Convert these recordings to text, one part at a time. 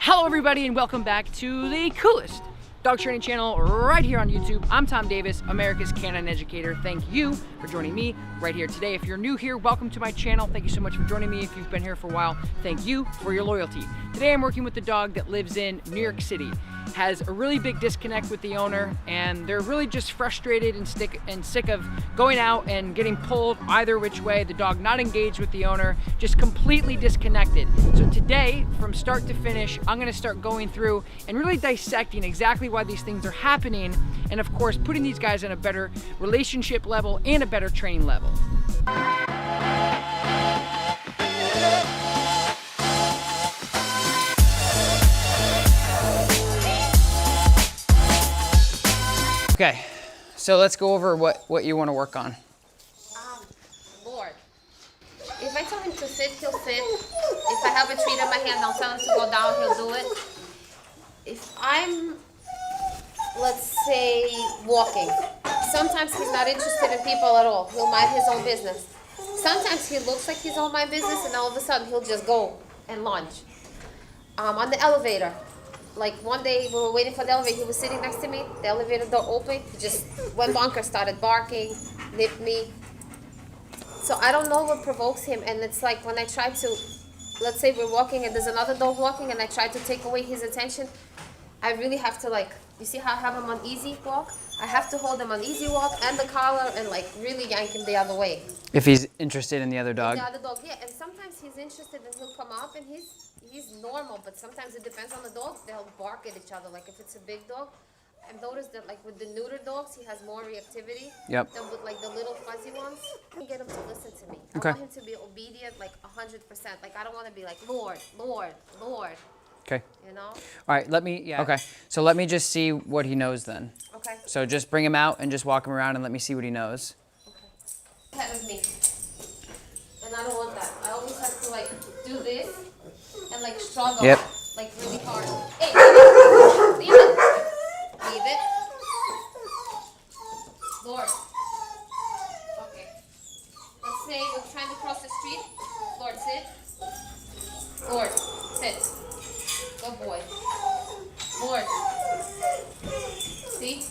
Hello everybody and welcome back to the coolest dog training channel right here on YouTube. I'm Tom Davis, America's Canine Educator. Thank you for joining me right here today. If you're new here, welcome to my channel. Thank you so much for joining me. If you've been here for a while, thank you for your loyalty. Today I'm working with a dog that lives in New York City, has a really big disconnect with the owner, and they're really just frustrated and sick of going out and getting pulled either which way, the dog not engaged with the owner, just completely disconnected. So today, from start to finish, I'm gonna start going through and really dissecting exactly why these things are happening, and of course, putting these guys on a better relationship level and a better training level. Okay, so let's go over what you want to work on. Lord, if I tell him to sit, he'll sit. If I have a treat in my hand, I'll tell him to go down, he'll do it. If I'm, let's say, walking, sometimes he's not interested in people at all. He'll mind his own business. Sometimes he looks like he's on my business, and all of a sudden he'll just go and lunge. On the elevator. Like one day we were waiting for the elevator, he was sitting next to me, the elevator door opened, he just went bonkers, started barking, nipped me. So I don't know what provokes him, and it's like when I try to, let's say we're walking and there's another dog walking and I try to take away his attention, I really have to, like, you see how I have him on easy walk? I have to hold him on easy walk and the collar and like really yank him the other way. If he's interested in the other dog? The other dog, yeah, and sometimes he's interested and he'll come up and he's normal, but sometimes it depends on the dogs. They'll bark at each other. Like if it's a big dog, I've noticed that like with the neuter dogs, he has more reactivity than with like the little fuzzy ones. I get him to listen to me. I want him to be obedient like 100%. Like I don't want to be like, Lord, Lord, Lord. Okay. You know? All right, okay. So let me just see what he knows then. Okay. So just bring him out and just walk him around and let me see what he knows. Okay. Pet with me. And I don't want that. I always have to like do this and like struggle. Yep. Like really hard. Hey, leave it. Leave it. Lord. Okay. Let's say we're trying to cross the street. Lord, sit. Lord, sit. Good boy. Lord. See?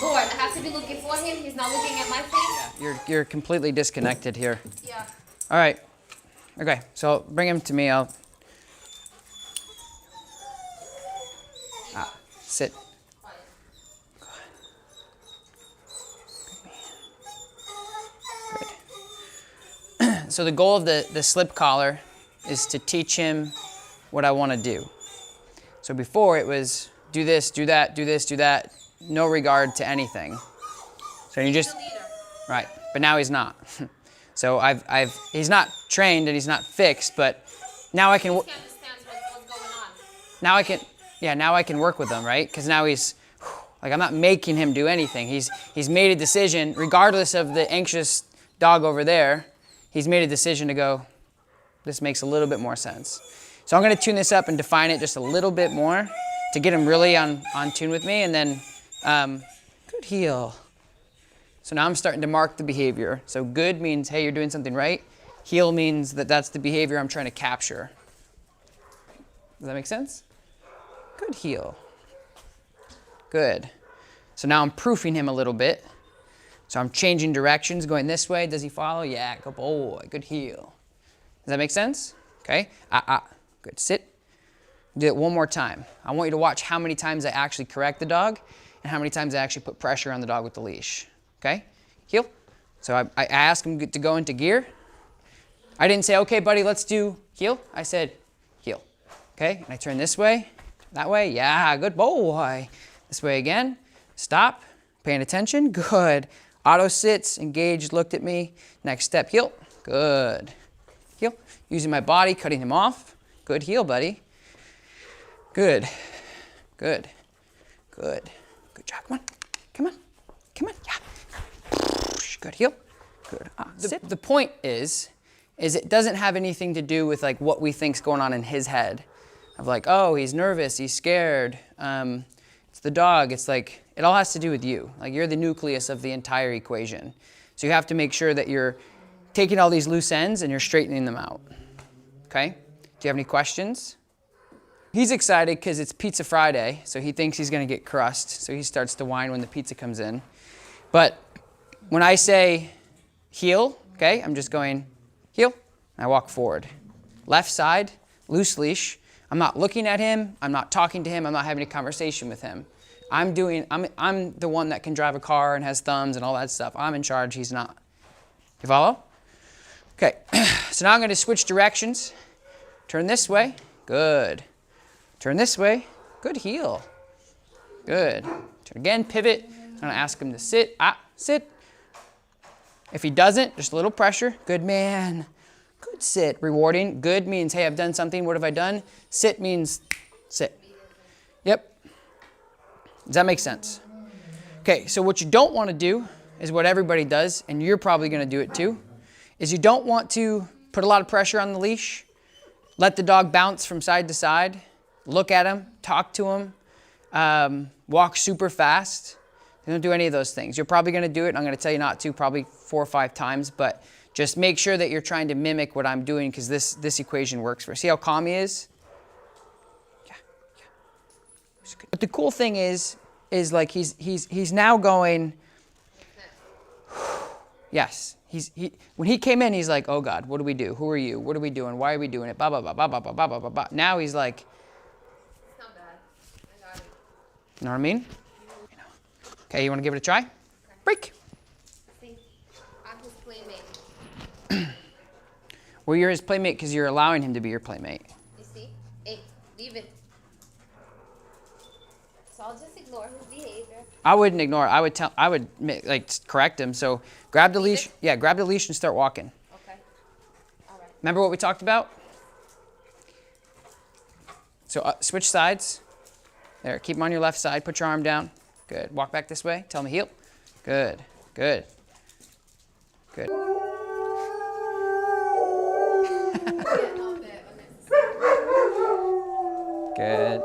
Lord, I have to be looking for him. He's not looking at my face. You're completely disconnected here. Yeah. All right. Okay, so bring him to me. I'll sit. Good. So the goal of the slip collar is to teach him what I want to do. So before it was do this, do that, do this, do that, no regard to anything. So you just, right, but now he's not. So he's not trained and he's not fixed, but now I can, He understands what's going on. now I can work with him, right? Because now he's, like I'm not making him do anything. He's made a decision, regardless of the anxious dog over there, he's made a decision to go, this makes a little bit more sense. So I'm gonna tune this up and define it just a little bit more to get him really on tune with me, and then, good heel. So now I'm starting to mark the behavior. So good means, hey, you're doing something right. Heel means that that's the behavior I'm trying to capture. Does that make sense? Good heel. Good. So now I'm proofing him a little bit. So I'm changing directions, going this way. Does he follow? Yeah, good boy, good heel. Does that make sense? Okay, good, sit. Do it one more time. I want you to watch how many times I actually correct the dog and how many times I actually put pressure on the dog with the leash. Okay, heel. So I asked him to go into gear. I didn't say, okay, buddy, let's do heel. I said, heel. Okay, and I turn this way, that way. Yeah, good boy. This way again. Stop, paying attention. Good. Auto sits, engaged, looked at me. Next step, heel. Good. Heel. Using my body, cutting him off. Good heel, buddy. Good. Good. Good. Good job. Come on. Come on. Come on. Yeah. Good heel. Good. Sit. The point is it doesn't have anything to do with like what we think's going on in his head. Of like, oh, he's nervous, he's scared. It's the dog. It's like, it all has to do with you. Like you're the nucleus of the entire equation. So you have to make sure that you're taking all these loose ends and you're straightening them out. Okay? Do you have any questions? He's excited because it's Pizza Friday, so he thinks he's going to get crust. So he starts to whine when the pizza comes in. But when I say heel, okay, I'm just going heel. I walk forward. Left side, loose leash. I'm not looking at him. I'm not talking to him. I'm not having a conversation with him. I'm the one that can drive a car and has thumbs and all that stuff. I'm in charge. He's not. You follow? Okay. So now I'm going to switch directions. Turn this way. Good. Turn this way. Good heel. Good. Turn again. Pivot. I'm going to ask him to sit. Sit. If he doesn't, just a little pressure. Good man. Good sit. Rewarding. Good means, hey, I've done something. What have I done? Sit means sit. Yep. Does that make sense? Okay, so what you don't want to do is what everybody does, and you're probably going to do it too, is you don't want to put a lot of pressure on the leash, let the dog bounce from side to side, look at him, talk to him, walk super fast. Don't do any of those things. You're probably going to do it, and I'm going to tell you not to probably 4 or 5 times, but just make sure that you're trying to mimic what I'm doing because this equation works for us. See how calm he is? Yeah. But the cool thing is like he's now going, yes. When he came in, he's like, oh God, what do we do? Who are you? What are we doing? Why are we doing it? Blah, blah, blah, blah, blah, blah, blah, blah, blah. Now he's like, It's not bad. I got it. you know what I mean? Okay, you want to give it a try? Okay. Break. See, I'm his playmate. Well, you're his playmate because you're allowing him to be your playmate. You see? Hey, leave it. So I'll just ignore his behavior. I wouldn't ignore it. I would like correct him. So grab the leash. Yeah, grab the leash and start walking. Okay. All right. Remember what we talked about? So switch sides. There, keep him on your left side. Put your arm down. Good. Walk back this way. Tell him heel. Good. Good. Good. Good.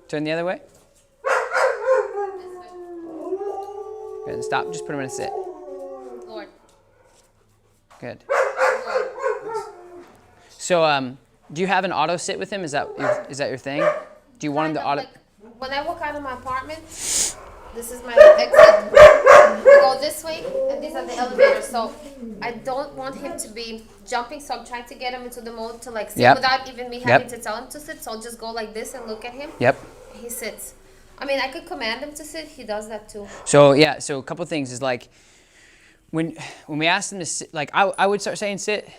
Turn the other way. Good. Stop. Just put him in a sit. Lord. Good. Lord. So, do you have an auto sit with him? Is that your thing? Do you want him to auto? Like, when I walk out of my apartment, this is my exit. We go this way, and these are the elevators. So I don't want him to be jumping. So I'm trying to get him into the mode to like sit Yep. without even me having to tell him to sit. So I'll just go like this and look at him. Yep. He sits. I mean, I could command him to sit. He does that too. So yeah. So a couple of things is like when we ask them to sit, like I would start saying sit.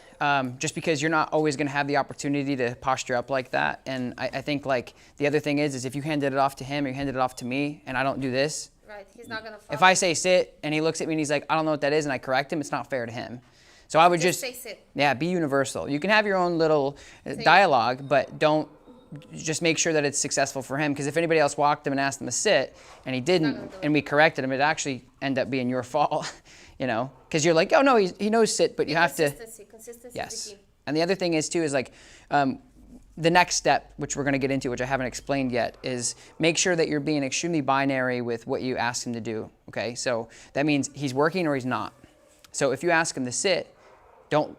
Just because you're not always going to have the opportunity to posture up like that. And I think like the other thing is if you handed it off to him or you handed it off to me and I don't do this. Right, he's not going to follow. If I say sit and he looks at me and he's like, I don't know what that is, and I correct him, it's not fair to him. So I would just say sit. Yeah, be universal. You can have your own little dialogue, but don't just make sure that it's successful for him. Because if anybody else walked him and asked him to sit and he didn't, and we corrected him, it'd actually end up being your fault. You know, because you're like, oh no, he knows sit, but you have to. Consistency Yes. is the key. And the other thing is too is like the next step, which we're going to get into, which I haven't explained yet, is make sure that you're being extremely binary with what you ask him to do. Okay, so that means he's working or he's not. So if you ask him to sit, don't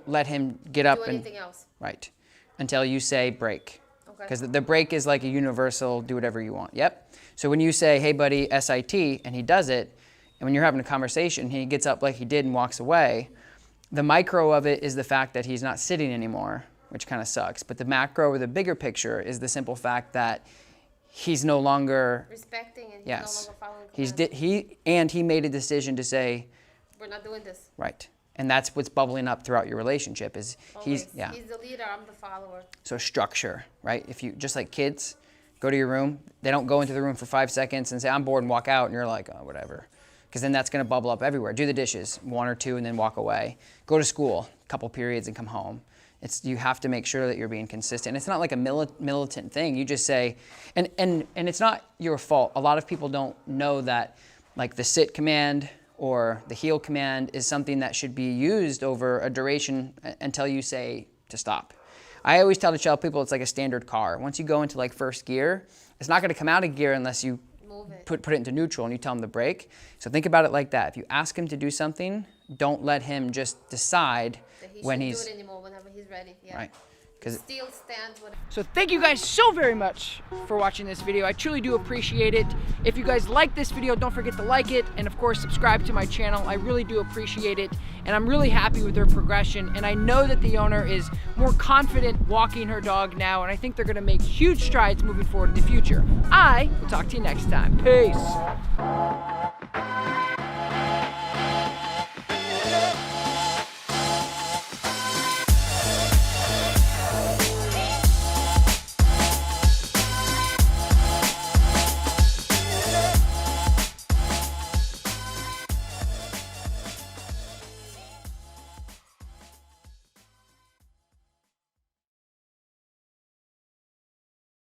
let him get up Do and anything else. right until you say break. Okay. Because the break is like a universal do whatever you want. Yep. So when you say, hey buddy, SIT, and he does it, and when you're having a conversation, he gets up like he did and walks away, the micro of it is the fact that he's not sitting anymore, which kind of sucks. But the macro or the bigger picture is the simple fact that he's no longer Respecting and he's yes. no longer following commands. He made a decision to say, We're not doing this. right. And that's what's bubbling up throughout your relationship is Always. yeah. He's the leader, I'm the follower. So structure, right? If you just like kids, go to your room. They don't go into the room for 5 seconds and say, I'm bored and walk out. And you're like, oh, whatever. Because then that's going to bubble up everywhere. Do the dishes, 1 or 2, and then walk away. Go to school, a couple periods, and come home. You have to make sure that you're being consistent. It's not like a militant thing. You just say, and it's not your fault. A lot of people don't know that like the sit command or the heel command is something that should be used over a duration until you say to stop. I always tell people it's like a standard car. Once you go into like first gear, it's not going to come out of gear unless you put it into neutral and you tell him to brake. So think about it like that. If you ask him to do something, don't let him just decide That he when shouldn't he's do it anymore whenever he's ready. Yeah. right. still stand with it. So thank you guys so very much for watching this video. I truly do appreciate it. If you guys like this video, don't forget to like it, and of course subscribe to my channel. I really do appreciate it, and I'm really happy with their progression, and I know that the owner is more confident walking her dog now, and I think they're gonna make huge strides moving forward in the future. I will talk to you next time. Peace.